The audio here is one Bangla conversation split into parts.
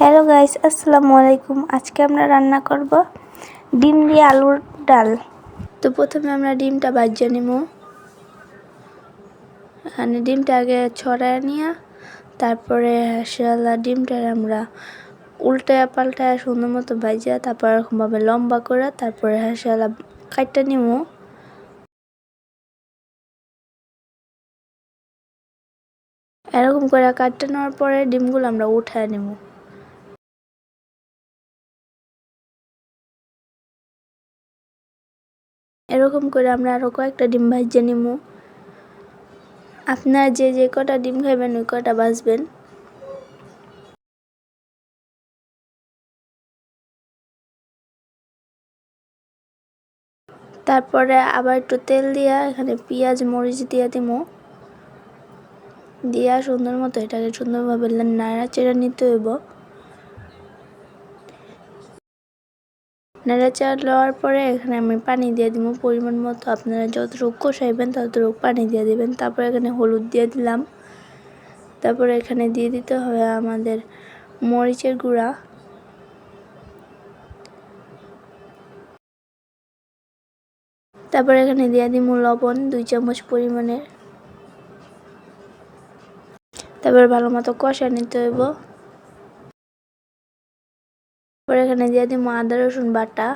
হ্যালো গাইস, আসসালামু আলাইকুম। আজকে আমরা রান্না করব ডিম দিয়ে আলুর ডাল। তো প্রথমে আমরা ডিমটা ভাজিয়ে নিব। এখানে ডিমটা আগে ছড়ায় নিয়ে তারপরে ডিমটা আমরা উল্টায়া পাল্টায়া সুন্দর মতো ভাজিয়া তারপর এরকমভাবে লম্বা করে তারপরে কাটতে নিব। এরকম করে কাটতে নেওয়ার পরে ডিমগুলো আমরা উঠায় নেব। এরকম করে আমরা আরো কয়েকটা ডিম ভাজিয়ে নিব। আপনারা যে কটা ডিম খাবেন ওই কটা ভাজবেন। তারপরে আবার একটু তেল দিয়া এখানে পেঁয়াজ মরিচ দিয়ে দিব। দিয়া সুন্দর মতো এটাকে সুন্দরভাবে নাড়াচাড়া নিতে হইব। নাড়াচাড়া দেওয়ার পরে এখানে আমি পানি দিয়ে দিব পরিমাণ মতো। আপনারা যতটুকু কষাইবেন ততটুকু পানি দিয়ে দিবেন। তারপরে এখানে হলুদ দিয়ে দিলাম। তারপরে এখানে দিয়ে দিতে হবে আমাদের মরিচের গুঁড়া। তারপরে এখানে দিয়ে দিব লবণ 2 চামচ পরিমাণের। তারপরে ভালো মতো কষা নিতে হইব। তারপরে এখানে দিয়ে দিব আদা রসুন বাটা।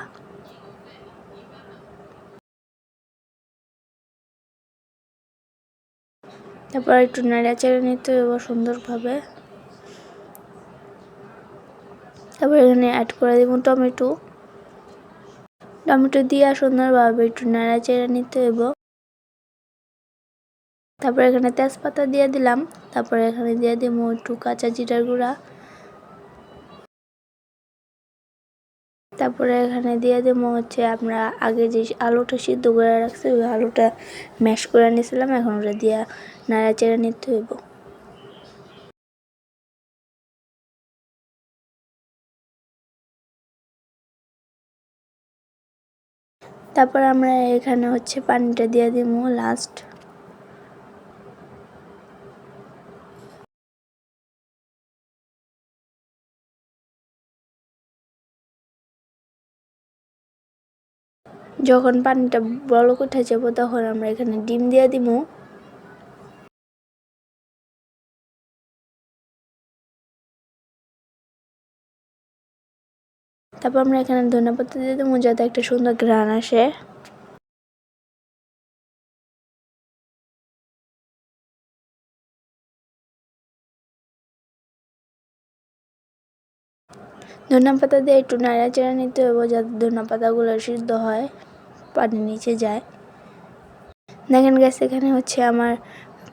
তারপর একটু নাড়াচাড়া নিতে হইব সুন্দরভাবে। তারপর এখানে অ্যাড করে দিব টমেটো দিয়ে সুন্দরভাবে একটু নাড়াচাড়া নিতে হইব। তারপর এখানে তেজপাতা দিয়ে দিলাম। তারপরে এখানে দিয়ে দিব একটু কাঁচা জিরার গুঁড়া। তারপরে এখানে দিয়ে দিব আমরা আগে যে আলুটা সিদ্ধ করে রাখছি ওই আলুটা ম্যাশ করে নিয়েছিলাম। এখন ওটা দিয়ে নাড়াচাড়া নিতে হইব। তারপর আমরা এখানে পানিটা দিয়ে দিব লাস্ট। যখন পানিটা বলক উঠে যাব তখন আমরা এখানে ডিম দিয়ে দিব। তারপর আমরা এখানে ধনেপাতা দিয়ে দেবো যাতে একটা সুন্দর ঘ্রাণ আসে। ধনেপাতা দিয়ে একটু নাড়াচাড়া নিতে হবে যাতে ধনেপাতাগুলো সিদ্ধ হয়, পানির নিচে যায়। দেখেন গাইস, এখানে আমার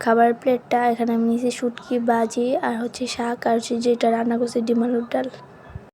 খাবার প্লেটটা। এখানে আমি নিয়েছি শুটকি ভাজি আর শাক আর যেটা রান্না করছি ডিম আলুর ডাল।